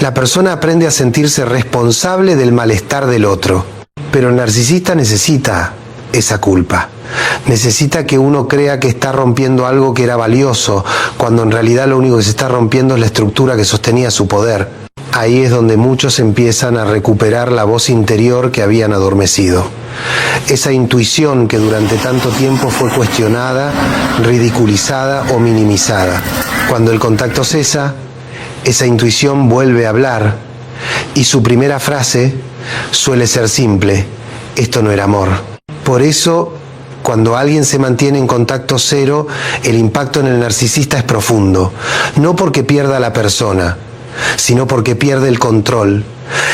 La persona aprende a sentirse responsable del malestar del otro, pero el narcisista necesita esa culpa. Necesita que uno crea que está rompiendo algo que era valioso, cuando en realidad lo único que se está rompiendo es la estructura que sostenía su poder. Ahí es donde muchos empiezan a recuperar la voz interior que habían adormecido. Esa intuición que durante tanto tiempo fue cuestionada, ridiculizada o minimizada. Cuando el contacto cesa, esa intuición vuelve a hablar y su primera frase suele ser simple: esto no era amor. Por eso, cuando alguien se mantiene en contacto cero, el impacto en el narcisista es profundo. No porque pierda a la persona, sino porque pierde el control.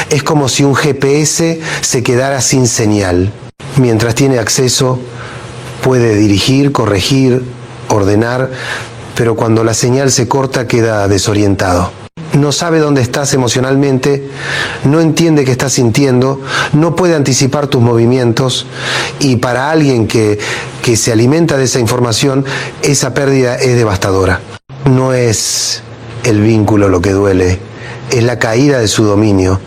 Es como si un GPS se quedara sin señal. Mientras tiene acceso, puede dirigir, corregir, ordenar, pero cuando la señal se corta queda desorientado. No sabe dónde estás emocionalmente, no entiende qué estás sintiendo, no puede anticipar tus movimientos, y para alguien que se alimenta de esa información, esa pérdida es devastadora. No es el vínculo lo que duele, es la caída de su dominio.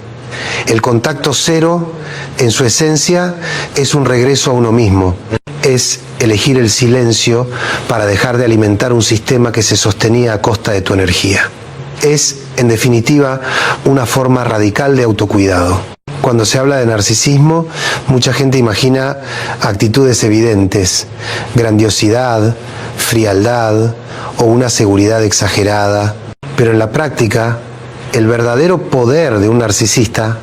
El contacto cero, en su esencia, es un regreso a uno mismo. Es elegir el silencio para dejar de alimentar un sistema que se sostenía a costa de tu energía. Es, en definitiva, una forma radical de autocuidado. Cuando se habla de narcisismo, mucha gente imagina actitudes evidentes: grandiosidad, frialdad o una seguridad exagerada. Pero en la práctica, el verdadero poder de un narcisista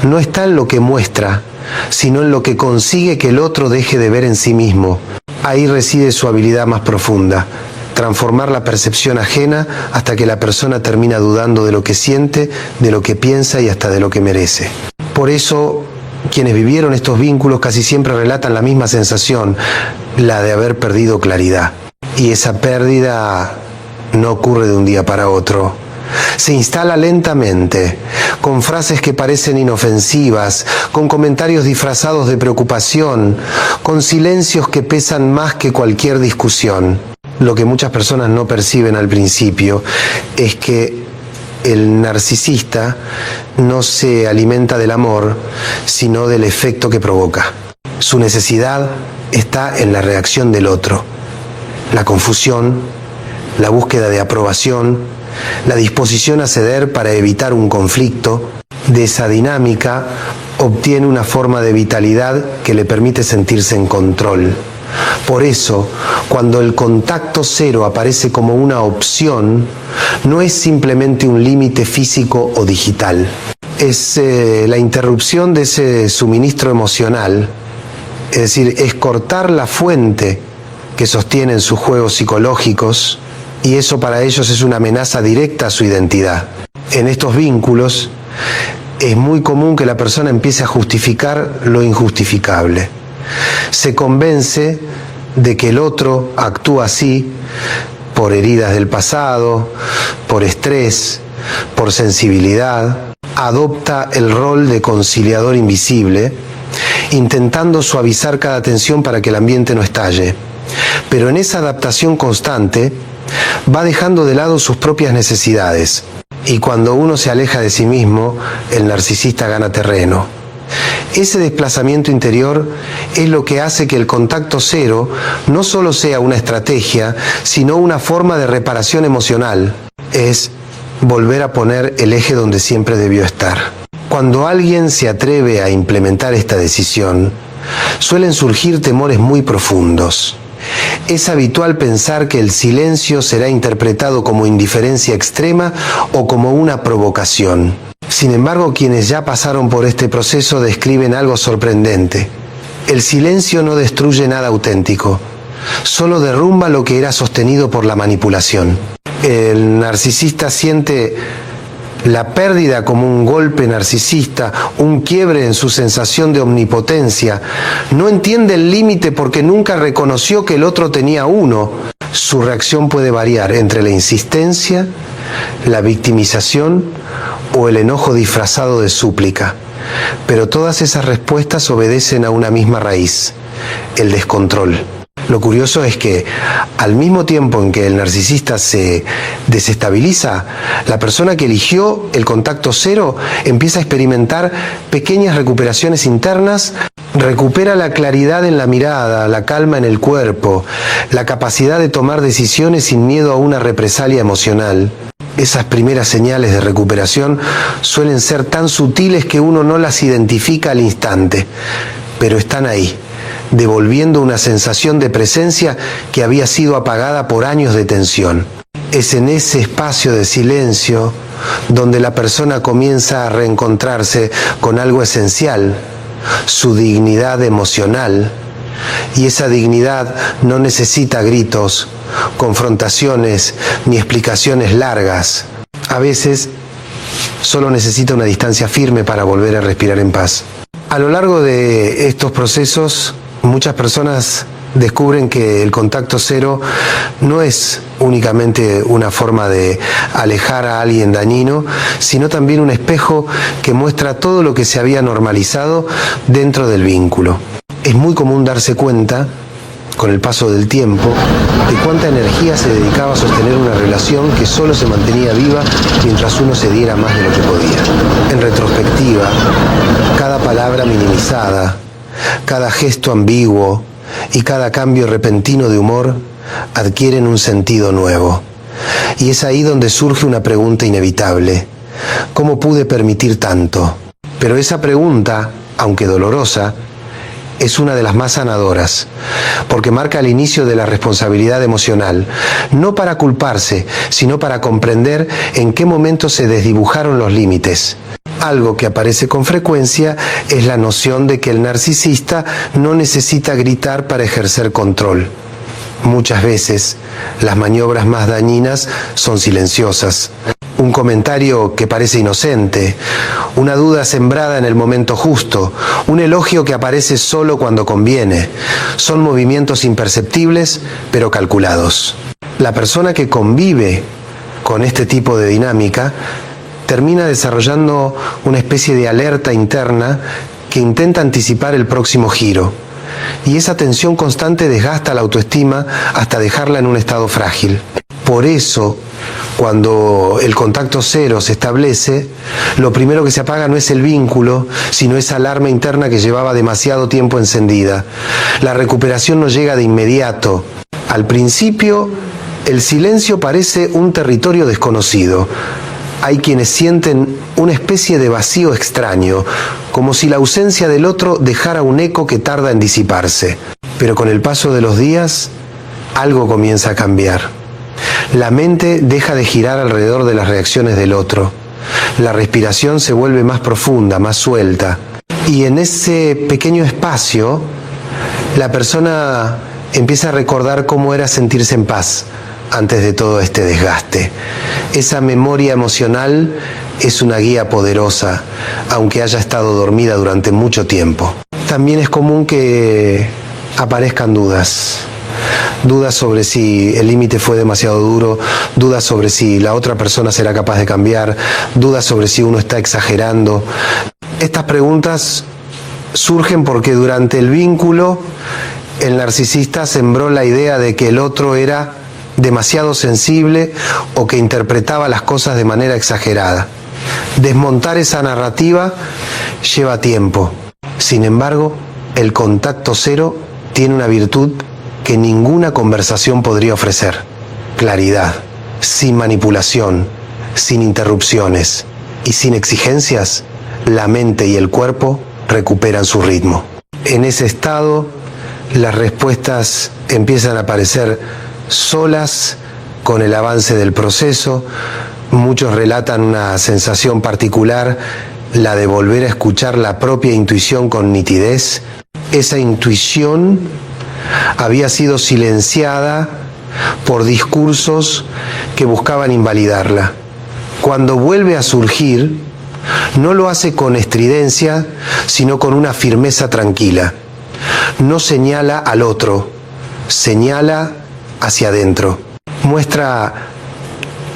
no está en lo que muestra, sino en lo que consigue que el otro deje de ver en sí mismo. Ahí reside su habilidad más profunda: transformar la percepción ajena hasta que la persona termina dudando de lo que siente, de lo que piensa y hasta de lo que merece. Por eso, quienes vivieron estos vínculos casi siempre relatan la misma sensación, la de haber perdido claridad. Y esa pérdida no ocurre de un día para otro. Se instala lentamente, con frases que parecen inofensivas, con comentarios disfrazados de preocupación, con silencios que pesan más que cualquier discusión. Lo que muchas personas no perciben al principio es que el narcisista no se alimenta del amor, sino del efecto que provoca. Su necesidad está en la reacción del otro, la confusión, la búsqueda de aprobación, la disposición a ceder para evitar un conflicto. De esa dinámica obtiene una forma de vitalidad que le permite sentirse en control. Por eso, cuando el contacto cero aparece como una opción, no es simplemente un límite físico o digital. Es la interrupción de ese suministro emocional, es decir, es cortar la fuente que sostienen sus juegos psicológicos, y eso para ellos es una amenaza directa a su identidad. En estos vínculos es muy común que la persona empiece a justificar lo injustificable. Se convence de que el otro actúa así por heridas del pasado, por estrés, por sensibilidad. Adopta el rol de conciliador invisible, intentando suavizar cada tensión para que el ambiente no estalle. Pero en esa adaptación constante va dejando de lado sus propias necesidades. Y cuando uno se aleja de sí mismo, el narcisista gana terreno. Ese desplazamiento interior es lo que hace que el contacto cero no solo sea una estrategia, sino una forma de reparación emocional. Es volver a poner el eje donde siempre debió estar. Cuando alguien se atreve a implementar esta decisión, suelen surgir temores muy profundos. Es habitual pensar que el silencio será interpretado como indiferencia extrema o como una provocación. Sin embargo, quienes ya pasaron por este proceso describen algo sorprendente. El silencio no destruye nada auténtico, solo derrumba lo que era sostenido por la manipulación. El narcisista siente la pérdida como un golpe narcisista, un quiebre en su sensación de omnipotencia. No entiende el límite porque nunca reconoció que el otro tenía uno. Su reacción puede variar entre la insistencia, la victimización o el enojo disfrazado de súplica. Pero todas esas respuestas obedecen a una misma raíz: el descontrol. Lo curioso es que al mismo tiempo en que el narcisista se desestabiliza, la persona que eligió el contacto cero empieza a experimentar pequeñas recuperaciones internas, recupera la claridad en la mirada, la calma en el cuerpo, la capacidad de tomar decisiones sin miedo a una represalia emocional. Esas primeras señales de recuperación suelen ser tan sutiles que uno no las identifica al instante, pero están ahí, devolviendo una sensación de presencia que había sido apagada por años de tensión. Es en ese espacio de silencio donde la persona comienza a reencontrarse con algo esencial, su dignidad emocional, y esa dignidad no necesita gritos, confrontaciones ni explicaciones largas. A veces solo necesita una distancia firme para volver a respirar en paz. A lo largo de estos procesos, muchas personas descubren que el contacto cero no es únicamente una forma de alejar a alguien dañino, sino también un espejo que muestra todo lo que se había normalizado dentro del vínculo. Es muy común darse cuenta, con el paso del tiempo, de cuánta energía se dedicaba a sostener una relación que solo se mantenía viva mientras uno se diera más de lo que podía. En retrospectiva, cada palabra minimizada, cada gesto ambiguo y cada cambio repentino de humor adquieren un sentido nuevo. Y es ahí donde surge una pregunta inevitable. ¿Cómo pude permitir tanto? Pero esa pregunta, aunque dolorosa, es una de las más sanadoras, porque marca el inicio de la responsabilidad emocional, no para culparse, sino para comprender en qué momento se desdibujaron los límites. Algo que aparece con frecuencia es la noción de que el narcisista no necesita gritar para ejercer control. Muchas veces, las maniobras más dañinas son silenciosas. Un comentario que parece inocente, una duda sembrada en el momento justo, un elogio que aparece solo cuando conviene. Son movimientos imperceptibles, pero calculados. La persona que convive con este tipo de dinámica termina desarrollando una especie de alerta interna que intenta anticipar el próximo giro. Y esa tensión constante desgasta la autoestima hasta dejarla en un estado frágil. Por eso, cuando el contacto cero se establece, lo primero que se apaga no es el vínculo, sino esa alarma interna que llevaba demasiado tiempo encendida. La recuperación no llega de inmediato. Al principio, el silencio parece un territorio desconocido. Hay quienes sienten una especie de vacío extraño, como si la ausencia del otro dejara un eco que tarda en disiparse. Pero con el paso de los días, algo comienza a cambiar. La mente deja de girar alrededor de las reacciones del otro. La respiración se vuelve más profunda, más suelta. Y en ese pequeño espacio, la persona empieza a recordar cómo era sentirse en paz antes de todo este desgaste. Esa memoria emocional es una guía poderosa, aunque haya estado dormida durante mucho tiempo. También es común que aparezcan dudas. Dudas sobre si el límite fue demasiado duro, dudas sobre si la otra persona será capaz de cambiar, dudas sobre si uno está exagerando. Estas preguntas surgen porque durante el vínculo el narcisista sembró la idea de que el otro era demasiado sensible o que interpretaba las cosas de manera exagerada. Desmontar esa narrativa lleva tiempo. Sin embargo, el contacto cero tiene una virtud que ninguna conversación podría ofrecer: claridad, sin manipulación, sin interrupciones y sin exigencias. La mente y el cuerpo recuperan su ritmo. En ese estado, las respuestas empiezan a aparecer solas con el avance del proceso. Muchos relatan una sensación particular, la de volver a escuchar la propia intuición con nitidez. Esa intuición había sido silenciada por discursos que buscaban invalidarla. Cuando vuelve a surgir, no lo hace con estridencia, sino con una firmeza tranquila. No señala al otro, señala hacia adentro. Muestra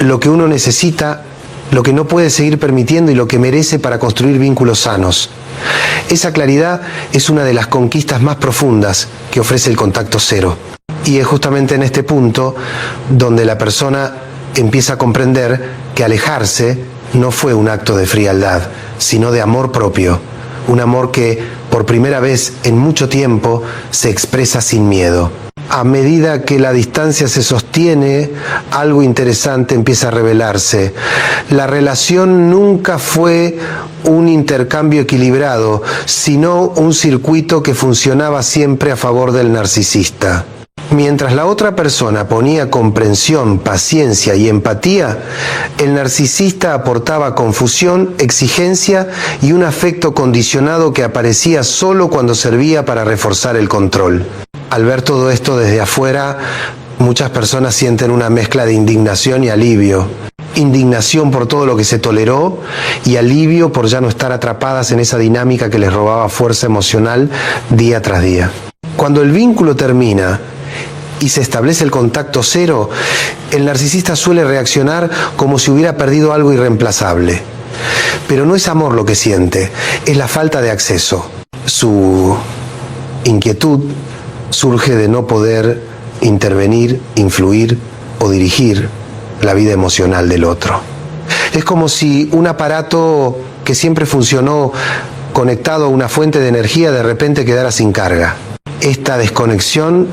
lo que uno necesita, lo que no puede seguir permitiendo y lo que merece para construir vínculos sanos. Esa claridad es una de las conquistas más profundas que ofrece el contacto cero. Y es justamente en este punto donde la persona empieza a comprender que alejarse no fue un acto de frialdad, sino de amor propio. Un amor que, por primera vez en mucho tiempo, se expresa sin miedo. A medida que la distancia se sostiene, algo interesante empieza a revelarse. La relación nunca fue un intercambio equilibrado, sino un circuito que funcionaba siempre a favor del narcisista. Mientras la otra persona ponía comprensión, paciencia y empatía, el narcisista aportaba confusión, exigencia y un afecto condicionado que aparecía solo cuando servía para reforzar el control. Al ver todo esto desde afuera, muchas personas sienten una mezcla de indignación y alivio. Indignación por todo lo que se toleró y alivio por ya no estar atrapadas en esa dinámica que les robaba fuerza emocional día tras día. Cuando el vínculo termina y se establece el contacto cero, el narcisista suele reaccionar como si hubiera perdido algo irreemplazable. Pero no es amor lo que siente, es la falta de acceso. Su inquietud surge de no poder intervenir, influir o dirigir la vida emocional del otro. Es como si un aparato que siempre funcionó conectado a una fuente de energía de repente quedara sin carga. Esta desconexión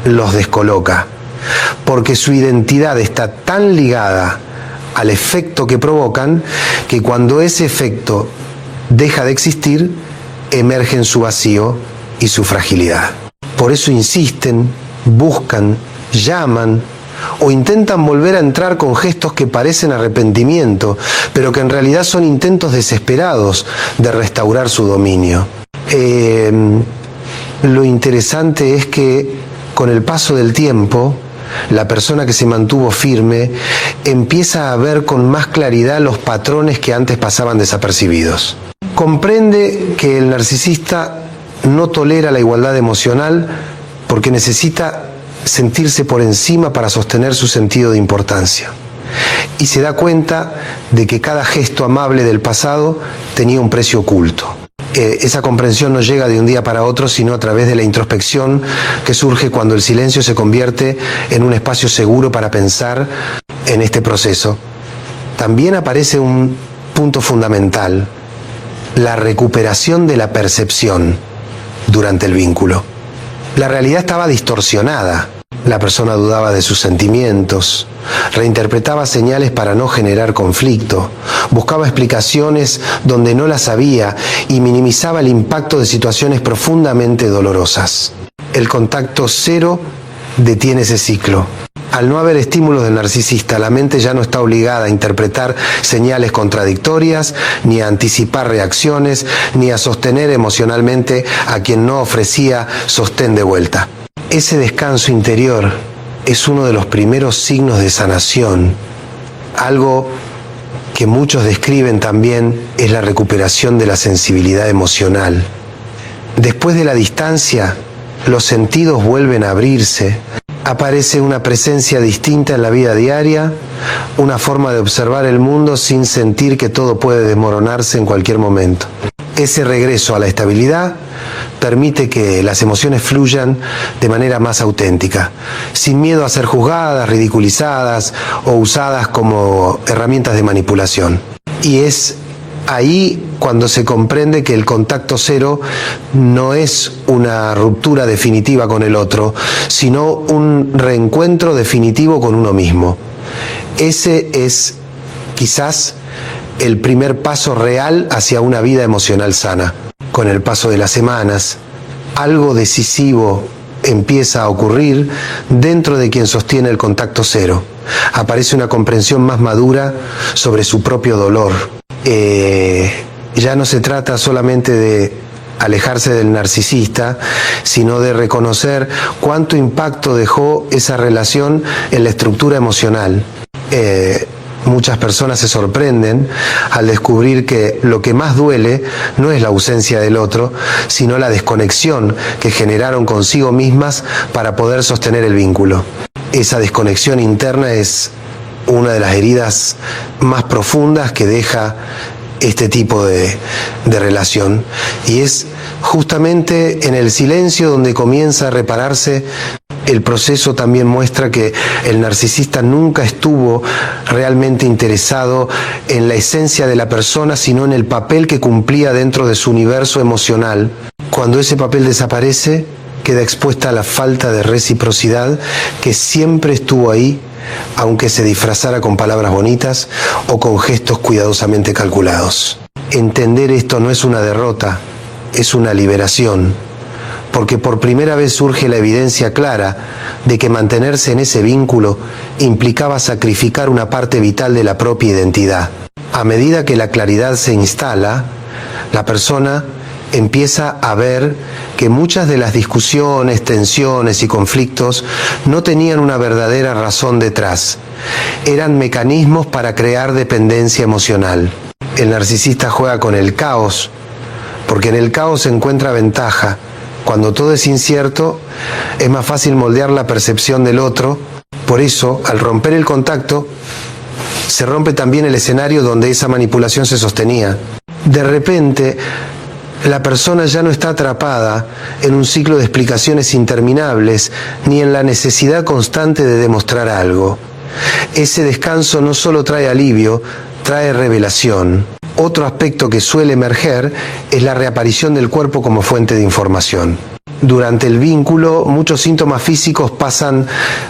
los descoloca, porque su identidad está tan ligada al efecto que provocan que cuando ese efecto deja de existir, emergen su vacío y su fragilidad. Por eso insisten, buscan, llaman o intentan volver a entrar con gestos que parecen arrepentimiento, pero que en realidad son intentos desesperados de restaurar su dominio. Lo interesante es que con el paso del tiempo, la persona que se mantuvo firme empieza a ver con más claridad los patrones que antes pasaban desapercibidos. Comprende que el narcisista no tolera la igualdad emocional porque necesita sentirse por encima para sostener su sentido de importancia. Y se da cuenta de que cada gesto amable del pasado tenía un precio oculto. Esa comprensión no llega de un día para otro, sino a través de la introspección que surge cuando el silencio se convierte en un espacio seguro para pensar en este proceso. También aparece un punto fundamental, la recuperación de la percepción durante el vínculo. La realidad estaba distorsionada. La persona dudaba de sus sentimientos, reinterpretaba señales para no generar conflicto, buscaba explicaciones donde no las había y minimizaba el impacto de situaciones profundamente dolorosas. El contacto cero detiene ese ciclo. Al no haber estímulos del narcisista, la mente ya no está obligada a interpretar señales contradictorias, ni a anticipar reacciones, ni a sostener emocionalmente a quien no ofrecía sostén de vuelta. Ese descanso interior es uno de los primeros signos de sanación. Algo que muchos describen también es la recuperación de la sensibilidad emocional. Después de la distancia, los sentidos vuelven a abrirse. Aparece una presencia distinta en la vida diaria, una forma de observar el mundo sin sentir que todo puede desmoronarse en cualquier momento. Ese regreso a la estabilidad permite que las emociones fluyan de manera más auténtica, sin miedo a ser juzgadas, ridiculizadas o usadas como herramientas de manipulación. Y es ahí cuando se comprende que el contacto cero no es una ruptura definitiva con el otro, sino un reencuentro definitivo con uno mismo. Ese es quizás el primer paso real hacia una vida emocional sana. Con el paso de las semanas, algo decisivo empieza a ocurrir dentro de quien sostiene el contacto cero. Aparece una comprensión más madura sobre su propio dolor. Ya no se trata solamente de alejarse del narcisista, sino de reconocer cuánto impacto dejó esa relación en la estructura emocional. Muchas personas se sorprenden al descubrir que lo que más duele no es la ausencia del otro, sino la desconexión que generaron consigo mismas para poder sostener el vínculo. Esa desconexión interna es una de las heridas más profundas que deja este tipo de relación. Y es justamente en el silencio donde comienza a repararse El proceso también muestra que el narcisista nunca estuvo realmente interesado en la esencia de la persona, sino en el papel que cumplía dentro de su universo emocional. Cuando ese papel desaparece, queda expuesta a la falta de reciprocidad que siempre estuvo ahí, aunque se disfrazara con palabras bonitas o con gestos cuidadosamente calculados. Entender esto no es una derrota, es una liberación, porque por primera vez surge la evidencia clara de que mantenerse en ese vínculo implicaba sacrificar una parte vital de la propia identidad. A medida que la claridad se instala, la persona empieza a ver que muchas de las discusiones, tensiones y conflictos no tenían una verdadera razón detrás. Eran mecanismos para crear dependencia emocional. El narcisista juega con el caos, porque en el caos se encuentra ventaja. Cuando todo es incierto, es más fácil moldear la percepción del otro. Por eso, al romper el contacto, se rompe también el escenario donde esa manipulación se sostenía. De repente, la persona ya no está atrapada en un ciclo de explicaciones interminables, ni en la necesidad constante de demostrar algo. Ese descanso no solo trae alivio, trae revelación. Otro aspecto que suele emerger es la reaparición del cuerpo como fuente de información. Durante el vínculo, muchos síntomas físicos pasan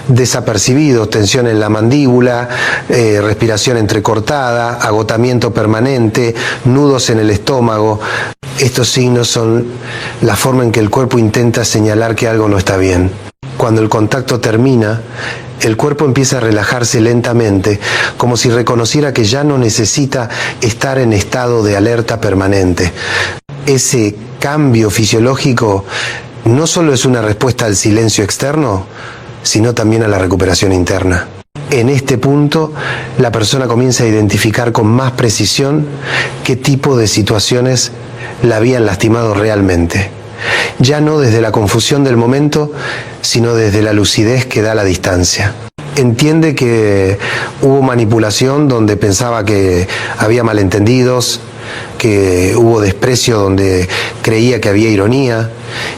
desapercibidos: tensión en la mandíbula, respiración entrecortada, agotamiento permanente, nudos en el estómago. Estos signos son la forma en que el cuerpo intenta señalar que algo no está bien. Cuando el contacto termina, el cuerpo empieza a relajarse lentamente, como si reconociera que ya no necesita estar en estado de alerta permanente. Ese cambio fisiológico no solo es una respuesta al silencio externo, sino también a la recuperación interna. En este punto, la persona comienza a identificar con más precisión qué tipo de situaciones la habían lastimado realmente. Ya no desde la confusión del momento, sino desde la lucidez que da la distancia. Entiende que hubo manipulación donde pensaba que había malentendidos, que hubo desprecio donde creía que había ironía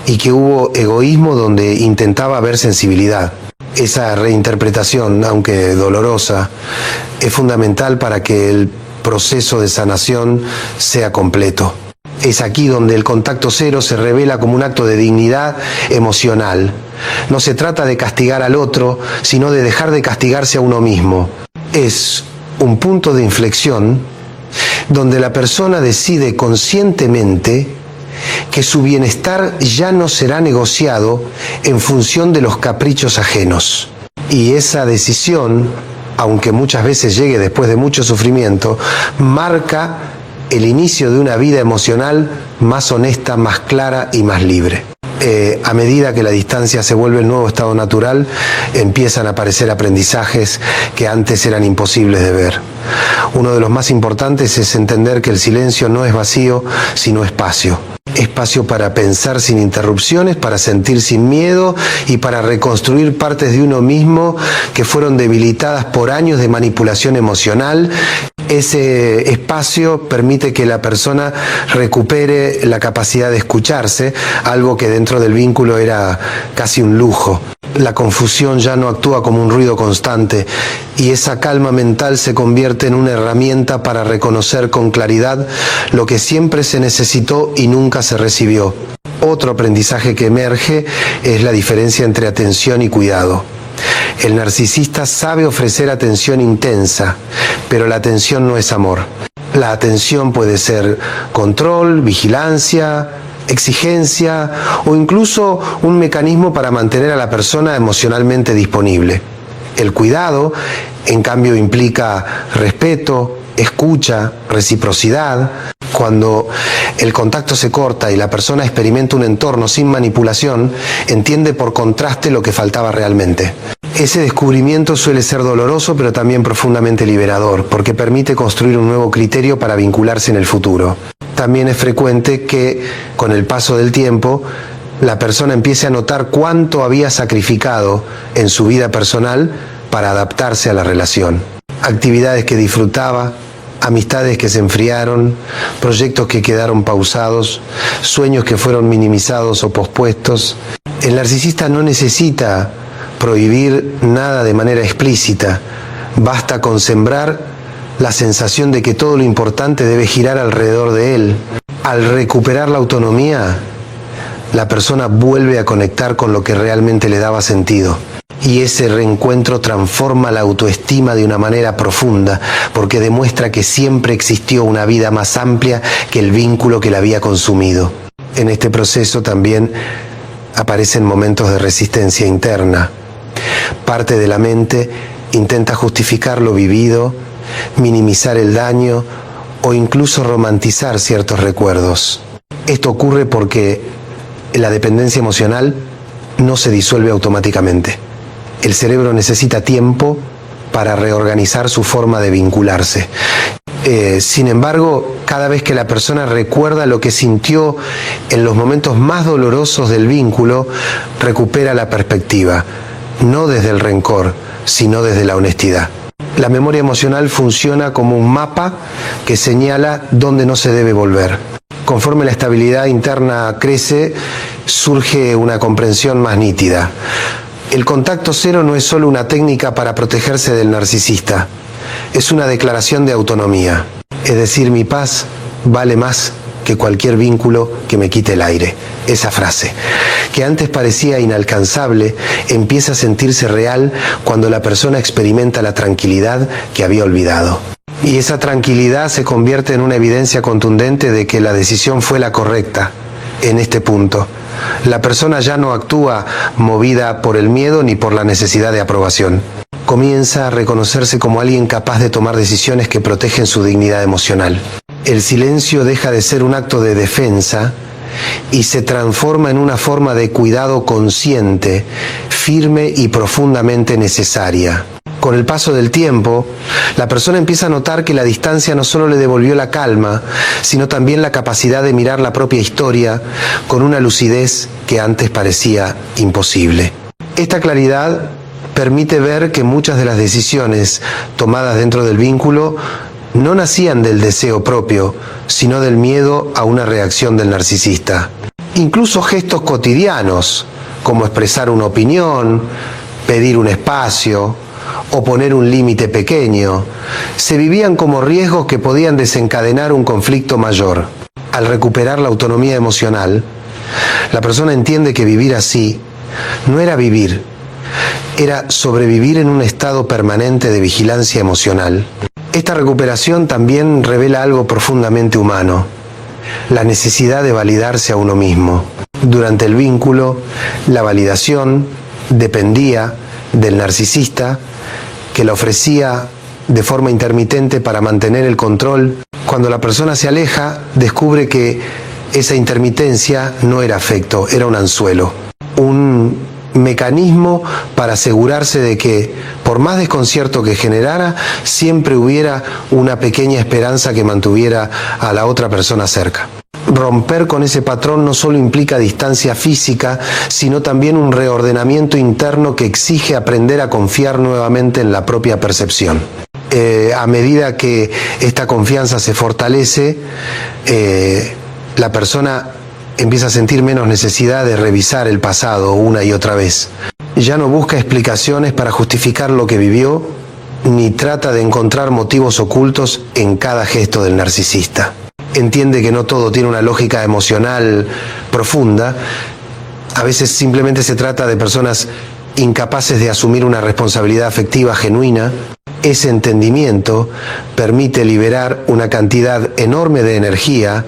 y que hubo egoísmo donde intentaba ver sensibilidad. Esa reinterpretación, aunque dolorosa, es fundamental para que el proceso de sanación sea completo. Es aquí donde el contacto cero se revela como un acto de dignidad emocional. No se trata de castigar al otro, sino de dejar de castigarse a uno mismo. Es un punto de inflexión donde la persona decide conscientemente que su bienestar ya no será negociado en función de los caprichos ajenos. Y esa decisión, aunque muchas veces llegue después de mucho sufrimiento, marca el inicio de una vida emocional más honesta, más clara y más libre. A medida que la distancia se vuelve el nuevo estado natural, empiezan a aparecer aprendizajes que antes eran imposibles de ver. Uno de los más importantes es entender que el silencio no es vacío, sino espacio. Espacio para pensar sin interrupciones, para sentir sin miedo y para reconstruir partes de uno mismo que fueron debilitadas por años de manipulación emocional. Ese espacio permite que la persona recupere la capacidad de escucharse, algo que dentro del vínculo era casi un lujo. La confusión ya no actúa como un ruido constante y esa calma mental se convierte en una herramienta para reconocer con claridad lo que siempre se necesitó y nunca se recibió. Otro aprendizaje que emerge es la diferencia entre atención y cuidado. El narcisista sabe ofrecer atención intensa, pero la atención no es amor. La atención puede ser control, vigilancia, exigencia o incluso un mecanismo para mantener a la persona emocionalmente disponible. El cuidado, en cambio, implica respeto, escucha, reciprocidad. Cuando el contacto se corta y la persona experimenta un entorno sin manipulación, entiende por contraste lo que faltaba realmente. Ese descubrimiento suele ser doloroso, pero también profundamente liberador, porque permite construir un nuevo criterio para vincularse en el futuro. También es frecuente que, con el paso del tiempo, la persona empiece a notar cuánto había sacrificado en su vida personal para adaptarse a la relación. Actividades que disfrutaba, amistades que se enfriaron, proyectos que quedaron pausados, sueños que fueron minimizados o pospuestos. El narcisista no necesita prohibir nada de manera explícita, basta con sembrar la sensación de que todo lo importante debe girar alrededor de él. Al recuperar la autonomía, la persona vuelve a conectar con lo que realmente le daba sentido. Y ese reencuentro transforma la autoestima de una manera profunda, porque demuestra que siempre existió una vida más amplia que el vínculo que la había consumido. En este proceso también aparecen momentos de resistencia interna. Parte de la mente intenta justificar lo vivido, minimizar el daño o incluso romantizar ciertos recuerdos. Esto ocurre porque la dependencia emocional no se disuelve automáticamente. El cerebro necesita tiempo para reorganizar su forma de vincularse. Sin embargo, cada vez que la persona recuerda lo que sintió en los momentos más dolorosos del vínculo, recupera la perspectiva, no desde el rencor, sino desde la honestidad. La memoria emocional funciona como un mapa que señala dónde no se debe volver. Conforme la estabilidad interna crece, surge una comprensión más nítida. El contacto cero no es solo una técnica para protegerse del narcisista, es una declaración de autonomía. Es decir, mi paz vale más que cualquier vínculo que me quite el aire. Esa frase, que antes parecía inalcanzable, empieza a sentirse real cuando la persona experimenta la tranquilidad que había olvidado. Y esa tranquilidad se convierte en una evidencia contundente de que la decisión fue la correcta en este punto. La persona ya no actúa movida por el miedo ni por la necesidad de aprobación. Comienza a reconocerse como alguien capaz de tomar decisiones que protegen su dignidad emocional. El silencio deja de ser un acto de defensa y se transforma en una forma de cuidado consciente, firme y profundamente necesaria. Con el paso del tiempo, la persona empieza a notar que la distancia no solo le devolvió la calma, sino también la capacidad de mirar la propia historia con una lucidez que antes parecía imposible. Esta claridad permite ver que muchas de las decisiones tomadas dentro del vínculo no nacían del deseo propio, sino del miedo a una reacción del narcisista. Incluso gestos cotidianos, como expresar una opinión, pedir un espacio o poner un límite pequeño, se vivían como riesgos que podían desencadenar un conflicto mayor. Al recuperar la autonomía emocional, la persona entiende que vivir así no era vivir, era sobrevivir en un estado permanente de vigilancia emocional. Esta recuperación también revela algo profundamente humano, la necesidad de validarse a uno mismo. Durante el vínculo, la validación dependía del narcisista, que la ofrecía de forma intermitente para mantener el control. Cuando la persona se aleja, descubre que esa intermitencia no era afecto, era un anzuelo, un mecanismo para asegurarse de que, por más desconcierto que generara, siempre hubiera una pequeña esperanza que mantuviera a la otra persona cerca. Romper con ese patrón no solo implica distancia física, sino también un reordenamiento interno que exige aprender a confiar nuevamente en la propia percepción. A medida que esta confianza se fortalece, la persona empieza a sentir menos necesidad de revisar el pasado una y otra vez. Ya no busca explicaciones para justificar lo que vivió, ni trata de encontrar motivos ocultos en cada gesto del narcisista. Entiende que no todo tiene una lógica emocional profunda. A veces simplemente se trata de personas incapaces de asumir una responsabilidad afectiva genuina. Ese entendimiento permite liberar una cantidad enorme de energía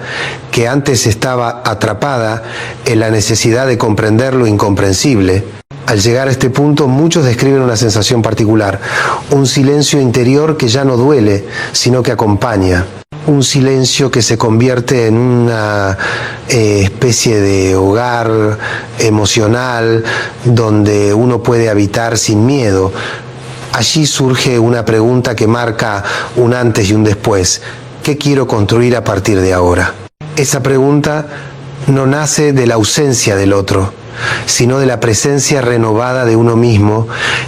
que antes estaba atrapada en la necesidad de comprender lo incomprensible. Al llegar a este punto, muchos describen una sensación particular, un silencio interior que ya no duele, sino que acompaña. Un silencio que se convierte en una especie de hogar emocional donde uno puede habitar sin miedo. Allí surge una pregunta que marca un antes y un después. ¿Qué quiero construir a partir de ahora? Esa pregunta no nace de la ausencia del otro, sino de la presencia renovada de uno mismo,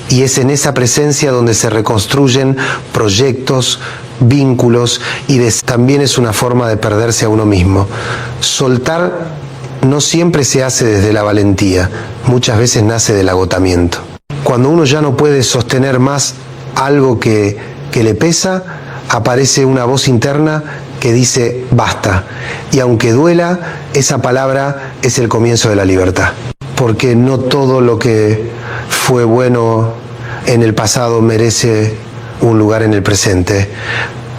y es en esa presencia donde se reconstruyen proyectos, vínculos, y también es una forma de perderse a uno mismo. Soltar no siempre se hace desde la valentía, muchas veces nace del agotamiento. Cuando uno ya no puede sostener más algo que le pesa, aparece una voz interna que dice basta. Y aunque duela, esa palabra es el comienzo de la libertad. Porque no todo lo que fue bueno en el pasado merece un lugar en el presente.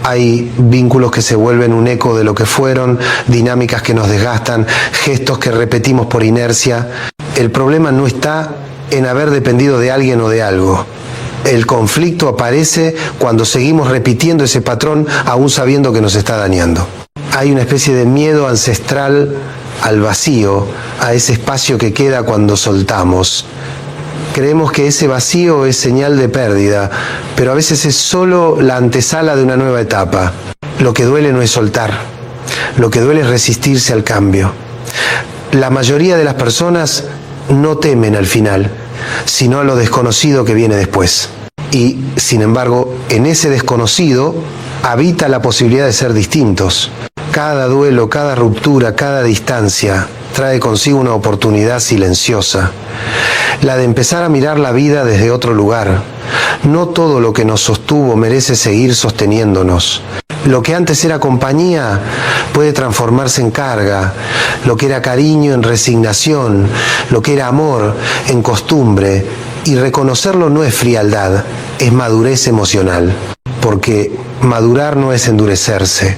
Hay vínculos que se vuelven un eco de lo que fueron, dinámicas que nos desgastan, gestos que repetimos por inercia. El problema no está en haber dependido de alguien o de algo. El conflicto aparece cuando seguimos repitiendo ese patrón aún sabiendo que nos está dañando. Hay una especie de miedo ancestral al vacío, a ese espacio que queda cuando soltamos. Creemos que ese vacío es señal de pérdida, pero a veces es solo la antesala de una nueva etapa. Lo que duele no es soltar, lo que duele es resistirse al cambio. La mayoría de las personas no temen al final, sino a lo desconocido que viene después. Y, sin embargo, en ese desconocido habita la posibilidad de ser distintos. Cada duelo, cada ruptura, cada distancia trae consigo una oportunidad silenciosa, la de empezar a mirar la vida desde otro lugar. No todo lo que nos sostuvo merece seguir sosteniéndonos. Lo que antes era compañía puede transformarse en carga, lo que era cariño en resignación, lo que era amor en costumbre, y reconocerlo no es frialdad, es madurez emocional, porque madurar no es endurecerse,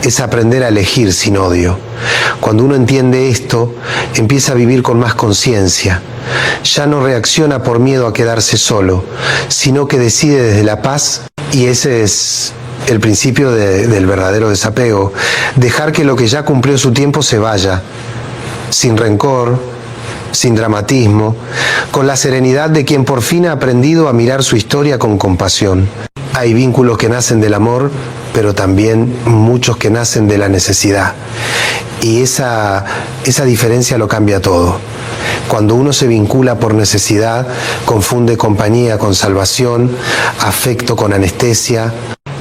es aprender a elegir sin odio. Cuando uno entiende esto, empieza a vivir con más conciencia. Ya no reacciona por miedo a quedarse solo, sino que decide desde la paz, y ese es el principio del verdadero desapego. Dejar que lo que ya cumplió su tiempo se vaya, sin rencor, sin dramatismo, con la serenidad de quien por fin ha aprendido a mirar su historia con compasión. Hay vínculos que nacen del amor, pero también muchos que nacen de la necesidad. Y esa diferencia lo cambia todo. Cuando uno se vincula por necesidad, confunde compañía con salvación, afecto con anestesia.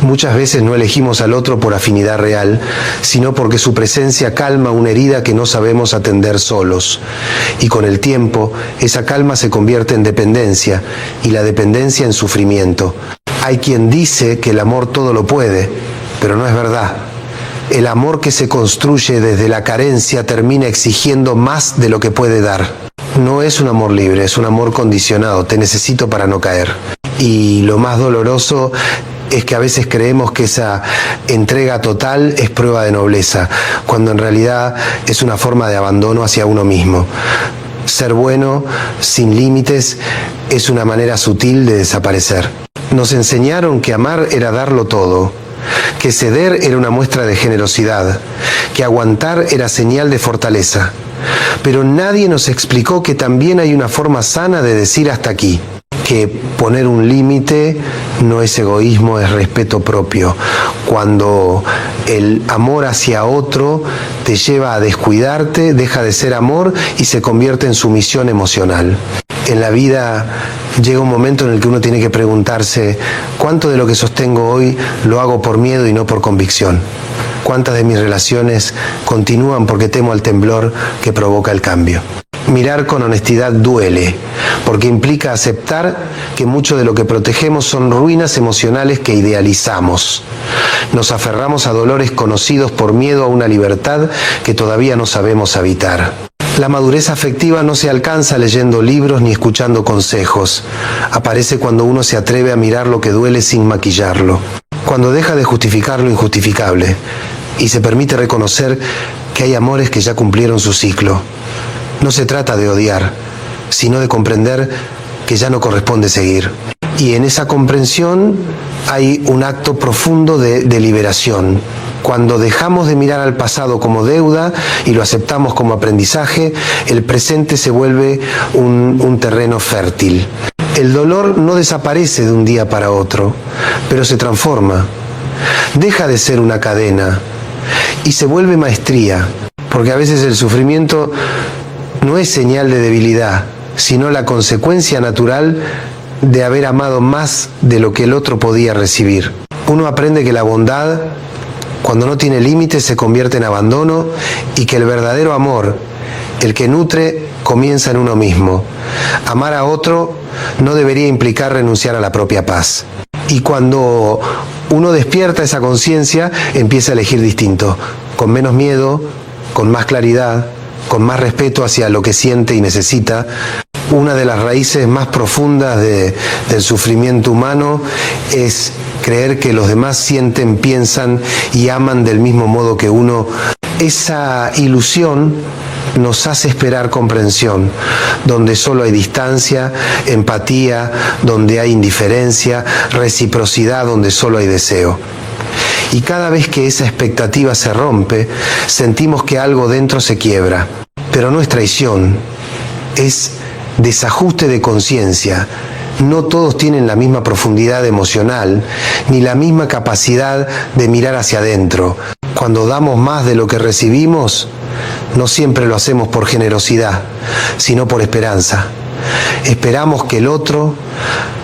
Muchas veces no elegimos al otro por afinidad real, sino porque su presencia calma una herida que no sabemos atender solos. Y con el tiempo, esa calma se convierte en dependencia, y la dependencia en sufrimiento. Hay quien dice que el amor todo lo puede, pero no es verdad. El amor que se construye desde la carencia termina exigiendo más de lo que puede dar. No es un amor libre, es un amor condicionado. Te necesito para no caer. Y lo más doloroso es que a veces creemos que esa entrega total es prueba de nobleza, cuando en realidad es una forma de abandono hacia uno mismo. Ser bueno, sin límites, es una manera sutil de desaparecer. Nos enseñaron que amar era darlo todo, que ceder era una muestra de generosidad, que aguantar era señal de fortaleza. Pero nadie nos explicó que también hay una forma sana de decir hasta aquí, que poner un límite no es egoísmo, es respeto propio. Cuando el amor hacia otro te lleva a descuidarte, deja de ser amor y se convierte en sumisión emocional. En la vida llega un momento en el que uno tiene que preguntarse, ¿cuánto de lo que sostengo hoy lo hago por miedo y no por convicción? ¿Cuántas de mis relaciones continúan porque temo al temblor que provoca el cambio? Mirar con honestidad duele, porque implica aceptar que mucho de lo que protegemos son ruinas emocionales que idealizamos. Nos aferramos a dolores conocidos por miedo a una libertad que todavía no sabemos habitar. La madurez afectiva no se alcanza leyendo libros ni escuchando consejos. Aparece cuando uno se atreve a mirar lo que duele sin maquillarlo. Cuando deja de justificar lo injustificable y se permite reconocer que hay amores que ya cumplieron su ciclo. No se trata de odiar, sino de comprender que ya no corresponde seguir. Y en esa comprensión hay un acto profundo de liberación. Cuando dejamos de mirar al pasado como deuda y lo aceptamos como aprendizaje, el presente se vuelve un terreno fértil. El dolor no desaparece de un día para otro, pero se transforma. Deja de ser una cadena y se vuelve maestría, porque a veces el sufrimiento no es señal de debilidad, sino la consecuencia natural de haber amado más de lo que el otro podía recibir. Uno aprende que la bondad, cuando no tiene límites, se convierte en abandono y que el verdadero amor El que nutre comienza en uno mismo. Amar a otro no debería implicar renunciar a la propia paz. Y cuando uno despierta esa conciencia, empieza a elegir distinto, con menos miedo, con más claridad, con más respeto hacia lo que siente y necesita. Una de las raíces más profundas del sufrimiento humano es creer que los demás sienten, piensan y aman del mismo modo que uno. Esa ilusión nos hace esperar comprensión, donde solo hay distancia, empatía, donde hay indiferencia, reciprocidad, donde solo hay deseo. Y cada vez que esa expectativa se rompe, sentimos que algo dentro se quiebra. Pero no es traición, es desajuste de conciencia. No todos tienen la misma profundidad emocional, ni la misma capacidad de mirar hacia adentro. Cuando damos más de lo que recibimos, no siempre lo hacemos por generosidad, sino por esperanza. Esperamos que el otro,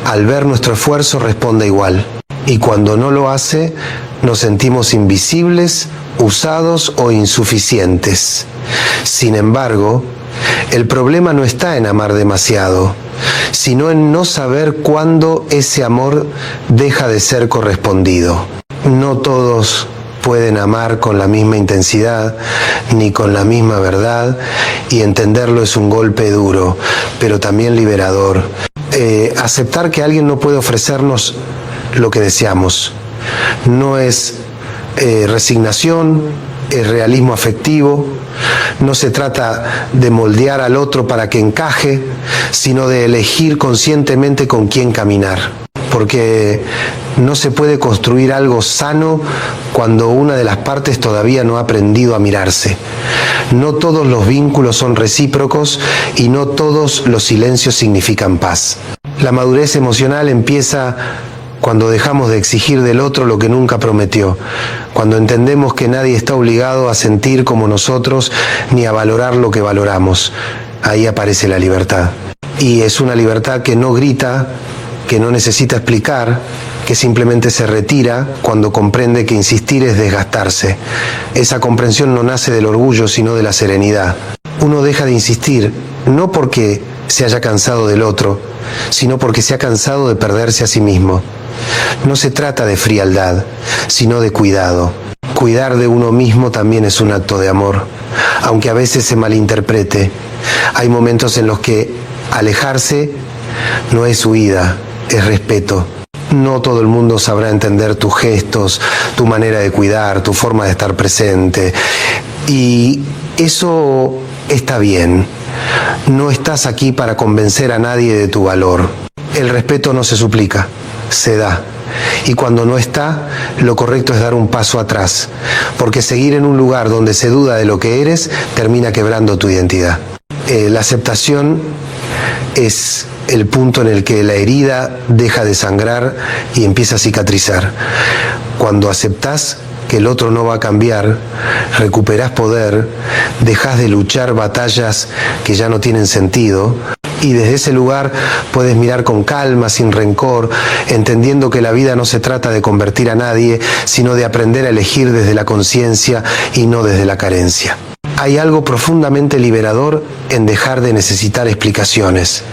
al ver nuestro esfuerzo, responda igual. Y cuando no lo hace, nos sentimos invisibles, usados o insuficientes. Sin embargo, el problema no está en amar demasiado, sino en no saber cuándo ese amor deja de ser correspondido. No todos pueden amar con la misma intensidad, ni con la misma verdad, y entenderlo es un golpe duro, pero también liberador. Aceptar que alguien no puede ofrecernos lo que deseamos no es resignación, es realismo afectivo. No se trata de moldear al otro para que encaje, sino de elegir conscientemente con quién caminar. Porque no se puede construir algo sano cuando una de las partes todavía no ha aprendido a mirarse. No todos los vínculos son recíprocos y no todos los silencios significan paz. La madurez emocional empieza cuando dejamos de exigir del otro lo que nunca prometió, cuando entendemos que nadie está obligado a sentir como nosotros ni a valorar lo que valoramos. Ahí aparece la libertad. Y es una libertad que no grita, que no necesita explicar, que simplemente se retira cuando comprende que insistir es desgastarse. Esa comprensión no nace del orgullo, sino de la serenidad. Uno deja de insistir, no porque se haya cansado del otro, sino porque se ha cansado de perderse a sí mismo. No se trata de frialdad, sino de cuidado. Cuidar de uno mismo también es un acto de amor, aunque a veces se malinterprete. Hay momentos en los que alejarse no es huida, es respeto. No todo el mundo sabrá entender tus gestos, tu manera de cuidar, tu forma de estar presente. Y eso está bien. No estás aquí para convencer a nadie de tu valor. El respeto no se suplica, se da. Y cuando no está, lo correcto es dar un paso atrás, porque seguir en un lugar donde se duda de lo que eres termina quebrando tu identidad. La aceptación es el punto en el que la herida deja de sangrar y empieza a cicatrizar. Cuando aceptás que el otro no va a cambiar, recuperás poder, dejás de luchar batallas que ya no tienen sentido, y desde ese lugar puedes mirar con calma, sin rencor, entendiendo que la vida no se trata de convertir a nadie, sino de aprender a elegir desde la conciencia y no desde la carencia. Hay algo profundamente liberador en dejar de necesitar explicaciones,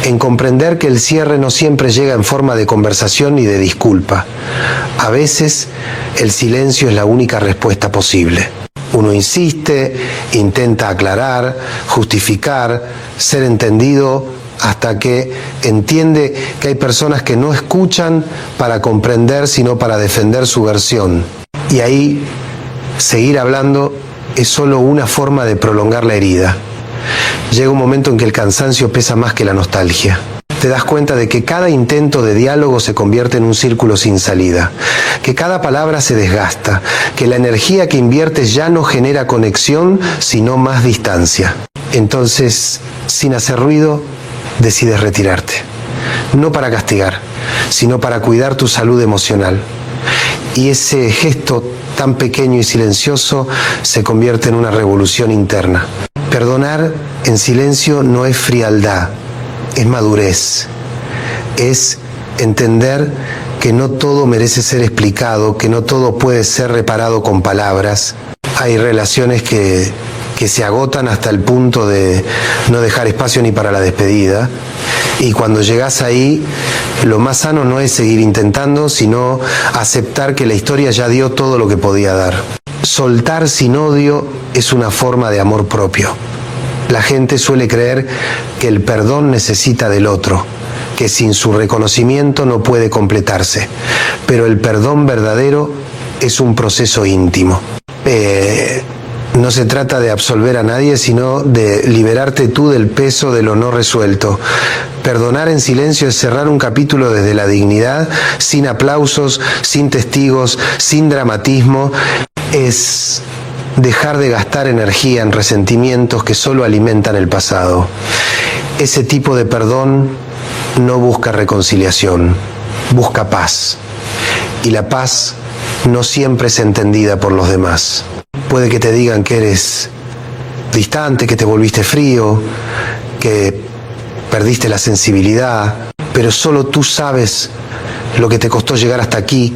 en comprender que el cierre no siempre llega en forma de conversación ni de disculpa. A veces el silencio es la única respuesta posible. Uno insiste, intenta aclarar, justificar, ser entendido, hasta que entiende que hay personas que no escuchan para comprender, sino para defender su versión. Y ahí, seguir hablando es solo una forma de prolongar la herida. Llega un momento en que el cansancio pesa más que la nostalgia. Te das cuenta de que cada intento de diálogo se convierte en un círculo sin salida, que cada palabra se desgasta, que la energía que inviertes ya no genera conexión, sino más distancia. Entonces, sin hacer ruido, decides retirarte. No para castigar, sino para cuidar tu salud emocional. Y ese gesto tan pequeño y silencioso se convierte en una revolución interna. Perdonar en silencio no es frialdad, es madurez, es entender que no todo merece ser explicado, que no todo puede ser reparado con palabras. Hay relaciones que que se agotan hasta el punto de no dejar espacio ni para la despedida. Y cuando llegás ahí, lo más sano no es seguir intentando, sino aceptar que la historia ya dio todo lo que podía dar. Soltar sin odio es una forma de amor propio. La gente suele creer que el perdón necesita del otro, que sin su reconocimiento no puede completarse. Pero el perdón verdadero es un proceso íntimo. No se trata de absolver a nadie, sino de liberarte tú del peso de lo no resuelto. Perdonar en silencio es cerrar un capítulo desde la dignidad, sin aplausos, sin testigos, sin dramatismo. Es dejar de gastar energía en resentimientos que solo alimentan el pasado. Ese tipo de perdón no busca reconciliación, busca paz. Y la paz no siempre es entendida por los demás. Puede que te digan que eres distante, que te volviste frío, que perdiste la sensibilidad, pero solo tú sabes lo que te costó llegar hasta aquí,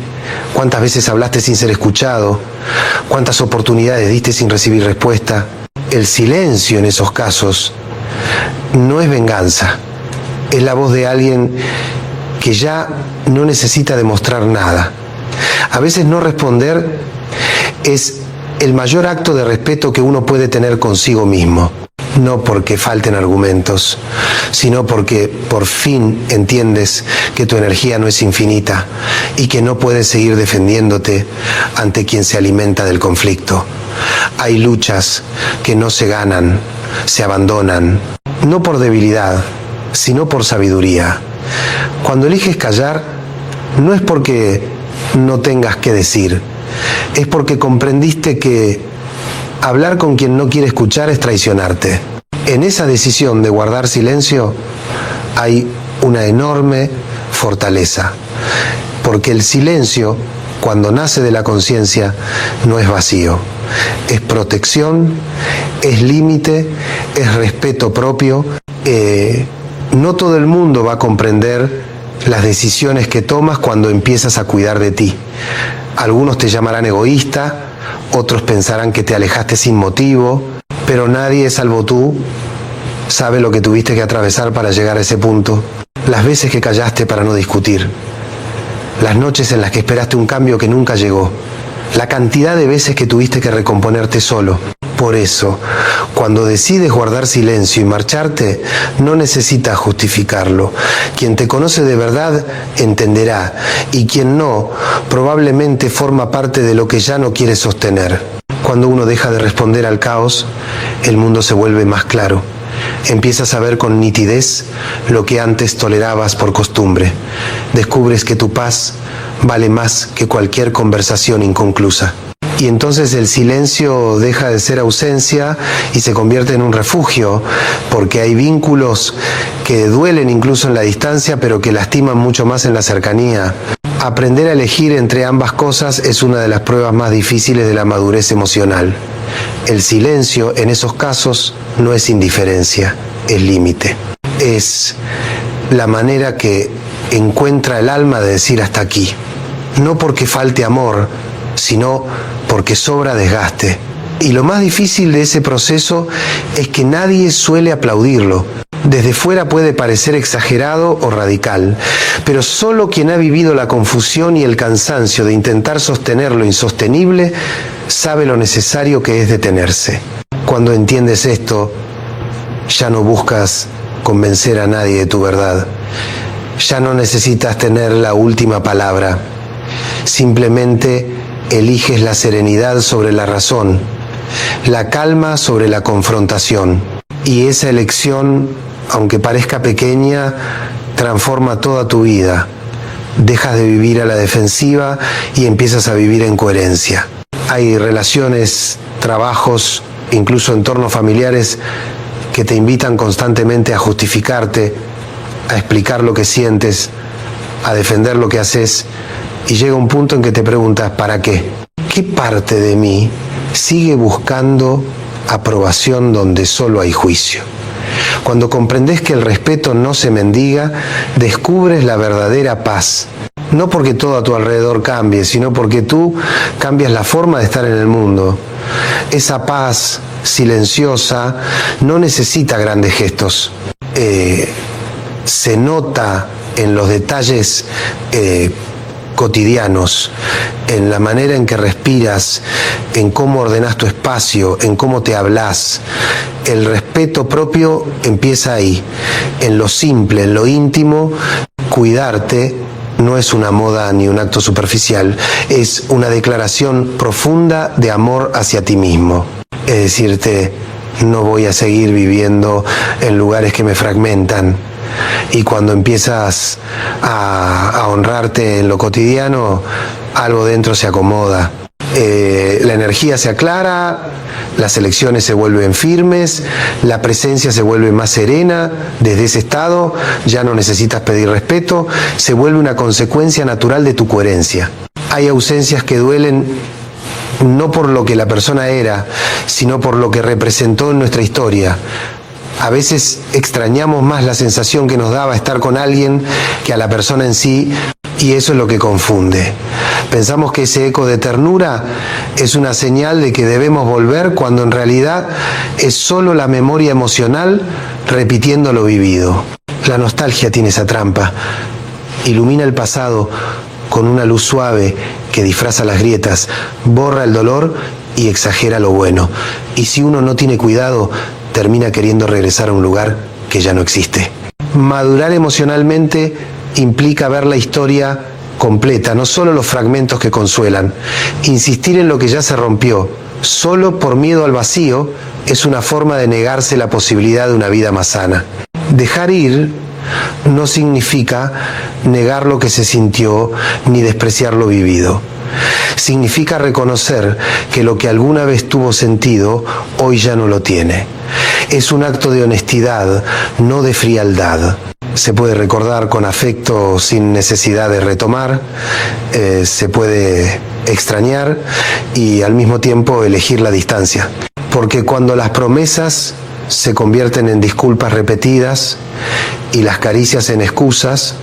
cuántas veces hablaste sin ser escuchado, cuántas oportunidades diste sin recibir respuesta. El silencio en esos casos no es venganza, es la voz de alguien que ya no necesita demostrar nada. A veces no responder es el mayor acto de respeto que uno puede tener consigo mismo. No porque falten argumentos, sino porque por fin entiendes que tu energía no es infinita y que no puedes seguir defendiéndote ante quien se alimenta del conflicto. Hay luchas que no se ganan, se abandonan, no por debilidad, sino por sabiduría. Cuando eliges callar, no es porque no tengas que decir, es porque comprendiste que hablar con quien no quiere escuchar es traicionarte. En esa decisión de guardar silencio hay una enorme fortaleza, porque el silencio, cuando nace de la conciencia, no es vacío, es protección, es límite, es respeto propio. No todo el mundo va a comprender las decisiones que tomas cuando empiezas a cuidar de ti. Algunos te llamarán egoísta, otros pensarán que te alejaste sin motivo, pero nadie, salvo tú, sabe lo que tuviste que atravesar para llegar a ese punto. Las veces que callaste para no discutir, las noches en las que esperaste un cambio que nunca llegó, la cantidad de veces que tuviste que recomponerte solo. Por eso, cuando decides guardar silencio y marcharte, no necesitas justificarlo. Quien te conoce de verdad entenderá, y quien no, probablemente forma parte de lo que ya no quiere sostener. Cuando uno deja de responder al caos, el mundo se vuelve más claro. Empiezas a ver con nitidez lo que antes tolerabas por costumbre. Descubres que tu paz vale más que cualquier conversación inconclusa. Y entonces el silencio deja de ser ausencia y se convierte en un refugio, porque hay vínculos que duelen incluso en la distancia, pero que lastiman mucho más en la cercanía. Aprender a elegir entre ambas cosas es una de las pruebas más difíciles de la madurez emocional. El silencio en esos casos no es indiferencia, es límite. Es la manera que encuentra el alma de decir hasta aquí. No porque falte amor, sino porque sobra desgaste. Y lo más difícil de ese proceso es que nadie suele aplaudirlo. Desde fuera puede parecer exagerado o radical, pero solo quien ha vivido la confusión y el cansancio de intentar sostener lo insostenible sabe lo necesario que es detenerse. Cuando entiendes esto, ya no buscas convencer a nadie de tu verdad. Ya no necesitas tener la última palabra. Simplemente eliges la serenidad sobre la razón, la calma sobre la confrontación. Y esa elección, aunque parezca pequeña, transforma toda tu vida. Dejas de vivir a la defensiva y empiezas a vivir en coherencia. Hay relaciones, trabajos, incluso entornos familiares que te invitan constantemente a justificarte, a explicar lo que sientes, a defender lo que haces, y llega un punto en que te preguntas, ¿para qué? ¿Qué parte de mí sigue buscando aprobación donde solo hay juicio? Cuando comprendes que el respeto no se mendiga, descubres la verdadera paz. No porque todo a tu alrededor cambie, sino porque tú cambias la forma de estar en el mundo. Esa paz silenciosa no necesita grandes gestos. Se nota en los detalles cotidianos, en la manera en que respiras, en cómo ordenás tu espacio, en cómo te hablas. El respeto propio empieza ahí, en lo simple, en lo íntimo. Cuidarte no es una moda ni un acto superficial, es una declaración profunda de amor hacia ti mismo. Es decirte, no voy a seguir viviendo en lugares que me fragmentan. Y cuando empiezas a honrarte en lo cotidiano, algo dentro se acomoda. La energía se aclara, las elecciones se vuelven firmes, la presencia se vuelve más serena. Desde ese estado ya no necesitas pedir respeto, se vuelve una consecuencia natural de tu coherencia. Hay ausencias que duelen no por lo que la persona era, sino por lo que representó en nuestra historia. A veces extrañamos más la sensación que nos daba estar con alguien que a la persona en sí, y eso es lo que confunde. Pensamos que ese eco de ternura es una señal de que debemos volver, cuando en realidad es solo la memoria emocional repitiendo lo vivido. La nostalgia tiene esa trampa. Ilumina el pasado con una luz suave que disfraza las grietas, borra el dolor y exagera lo bueno. Y si uno no tiene cuidado, termina queriendo regresar a un lugar que ya no existe. Madurar emocionalmente implica ver la historia completa, no solo los fragmentos que consuelan. Insistir en lo que ya se rompió, solo por miedo al vacío, es una forma de negarse la posibilidad de una vida más sana. Dejar ir no significa negar lo que se sintió ni despreciar lo vivido. Significa reconocer que lo que alguna vez tuvo sentido, hoy ya no lo tiene. Es un acto de honestidad, no de frialdad. Se puede recordar con afecto sin necesidad de retomar, se puede extrañar y al mismo tiempo elegir la distancia. Porque cuando las promesas se convierten en disculpas repetidas y las caricias en excusas,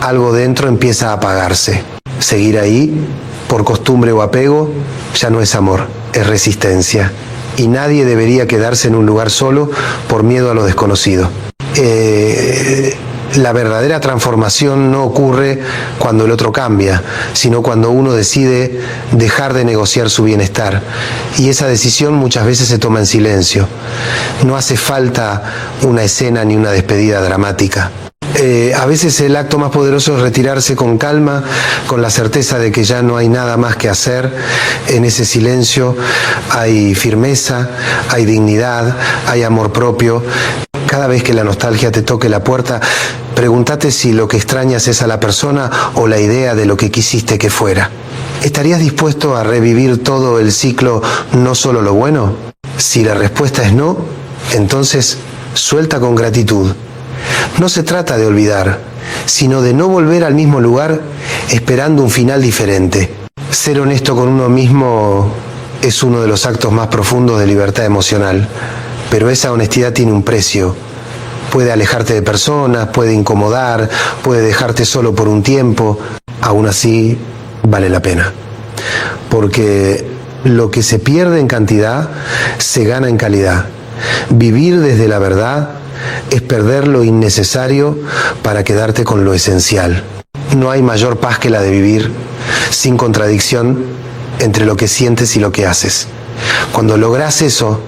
algo dentro empieza a apagarse. Seguir ahí, por costumbre o apego, ya no es amor, es resistencia. Y nadie debería quedarse en un lugar solo por miedo a lo desconocido. La verdadera transformación no ocurre cuando el otro cambia, sino cuando uno decide dejar de negociar su bienestar. Y esa decisión muchas veces se toma en silencio. No hace falta una escena ni una despedida dramática. A veces el acto más poderoso es retirarse con calma, con la certeza de que ya no hay nada más que hacer. En ese silencio hay firmeza, hay dignidad, hay amor propio. Cada vez que la nostalgia te toque la puerta, pregúntate si lo que extrañas es a la persona o la idea de lo que quisiste que fuera. ¿Estarías dispuesto a revivir todo el ciclo, no solo lo bueno? Si la respuesta es no, entonces suelta con gratitud. No se trata de olvidar, sino de no volver al mismo lugar esperando un final diferente. Ser honesto con uno mismo es uno de los actos más profundos de libertad emocional, pero esa honestidad tiene un precio. Puede alejarte de personas, puede incomodar, puede dejarte solo por un tiempo. Aún así, vale la pena. Porque lo que se pierde en cantidad, se gana en calidad. Vivir desde la verdad es perder lo innecesario para quedarte con lo esencial. No hay mayor paz que la de vivir sin contradicción entre lo que sientes y lo que haces. Cuando logras eso,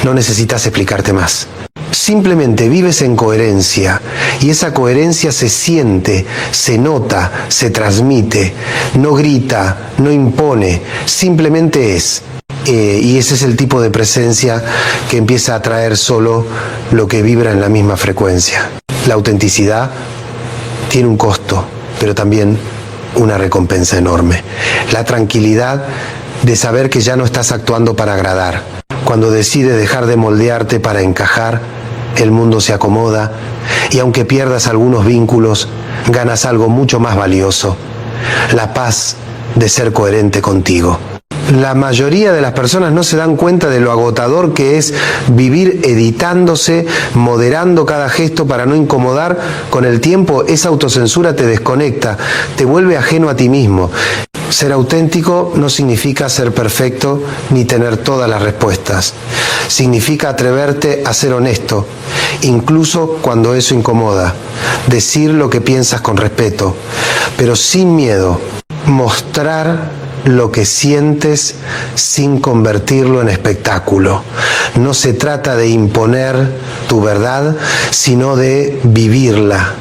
no necesitas explicarte más. Simplemente vives en coherencia y esa coherencia se siente, se nota, se transmite, no grita, no impone, simplemente es. Y ese es el tipo de presencia que empieza a atraer solo lo que vibra en la misma frecuencia. La autenticidad tiene un costo, pero también una recompensa enorme. La tranquilidad de saber que ya no estás actuando para agradar. Cuando decides dejar de moldearte para encajar, el mundo se acomoda y aunque pierdas algunos vínculos, ganas algo mucho más valioso: la paz de ser coherente contigo. La mayoría de las personas no se dan cuenta de lo agotador que es vivir editándose, moderando cada gesto para no incomodar. Con el tiempo, esa autocensura te desconecta, te vuelve ajeno a ti mismo. Ser auténtico no significa ser perfecto ni tener todas las respuestas. Significa atreverte a ser honesto, incluso cuando eso incomoda. Decir lo que piensas con respeto, pero sin miedo. Mostrar lo que sientes sin convertirlo en espectáculo. No se trata de imponer tu verdad, sino de vivirla.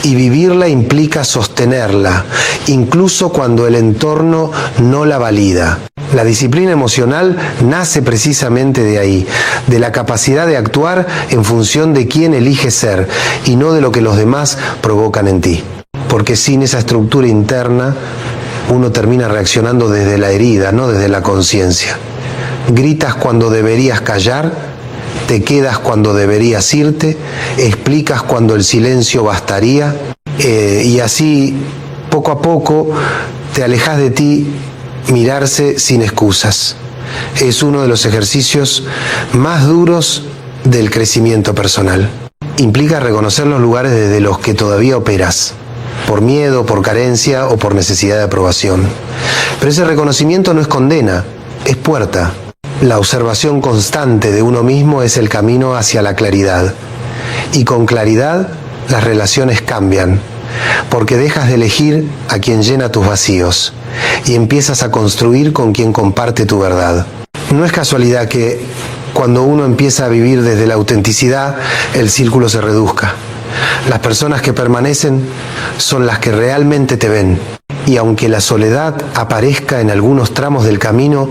Y vivirla implica sostenerla, incluso cuando el entorno no la valida. La disciplina emocional nace precisamente de ahí, de la capacidad de actuar en función de quién eliges ser y no de lo que los demás provocan en ti. Porque sin esa estructura interna, uno termina reaccionando desde la herida, no desde la conciencia. Gritas cuando deberías callar, te quedas cuando deberías irte, explicas cuando el silencio bastaría, y así, poco a poco, te alejas de ti. Mirarse sin excusas es uno de los ejercicios más duros del crecimiento personal. Implica reconocer los lugares desde los que todavía operas, por miedo, por carencia o por necesidad de aprobación. Pero ese reconocimiento no es condena, es puerta. La observación constante de uno mismo es el camino hacia la claridad. Y con claridad las relaciones cambian, porque dejas de elegir a quien llena tus vacíos y empiezas a construir con quien comparte tu verdad. No es casualidad que cuando uno empieza a vivir desde la autenticidad, el círculo se reduzca. Las personas que permanecen son las que realmente te ven. Y aunque la soledad aparezca en algunos tramos del camino,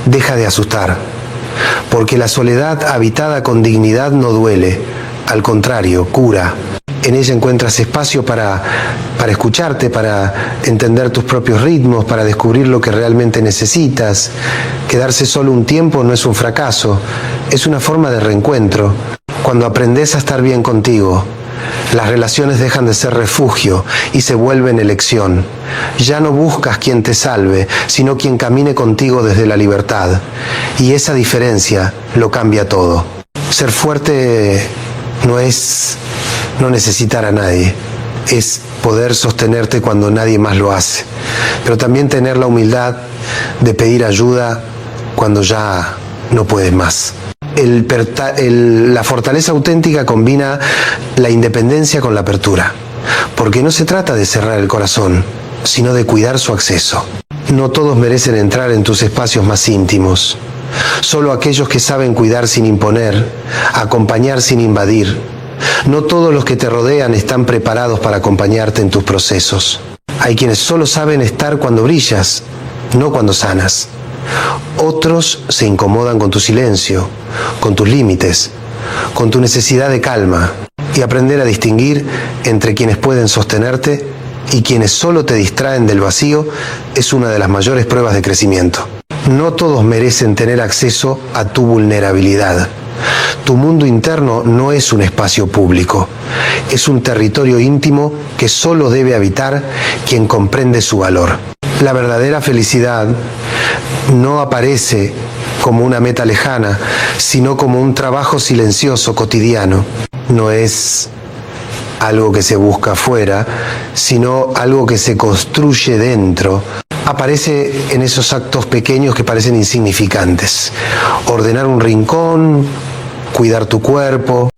deja de asustar. Porque la soledad habitada con dignidad no duele, al contrario, cura. En ella encuentras espacio para escucharte, para entender tus propios ritmos, para descubrir lo que realmente necesitas. Quedarse solo un tiempo no es un fracaso, es una forma de reencuentro. Cuando aprendes a estar bien contigo, las relaciones dejan de ser refugio y se vuelven elección. Ya no buscas quien te salve, sino quien camine contigo desde la libertad. Y esa diferencia lo cambia todo. Ser fuerte no es no necesitar a nadie, es poder sostenerte cuando nadie más lo hace. Pero también tener la humildad de pedir ayuda cuando ya no puedes más. La fortaleza auténtica combina la independencia con la apertura, porque no se trata de cerrar el corazón, sino de cuidar su acceso. No todos merecen entrar en tus espacios más íntimos. Solo aquellos que saben cuidar sin imponer, acompañar sin invadir. No todos los que te rodean están preparados para acompañarte en tus procesos. Hay quienes solo saben estar cuando brillas, no cuando sanas. Otros se incomodan con tu silencio, con tus límites, con tu necesidad de calma. Y aprender a distinguir entre quienes pueden sostenerte y quienes solo te distraen del vacío es una de las mayores pruebas de crecimiento. No todos merecen tener acceso a tu vulnerabilidad. Tu mundo interno no es un espacio público, es un territorio íntimo que solo debe habitar quien comprende su valor. La verdadera felicidad no aparece como una meta lejana, sino como un trabajo silencioso cotidiano. No es algo que se busca afuera, sino algo que se construye dentro. Aparece en esos actos pequeños que parecen insignificantes. Ordenar un rincón, cuidar tu cuerpo,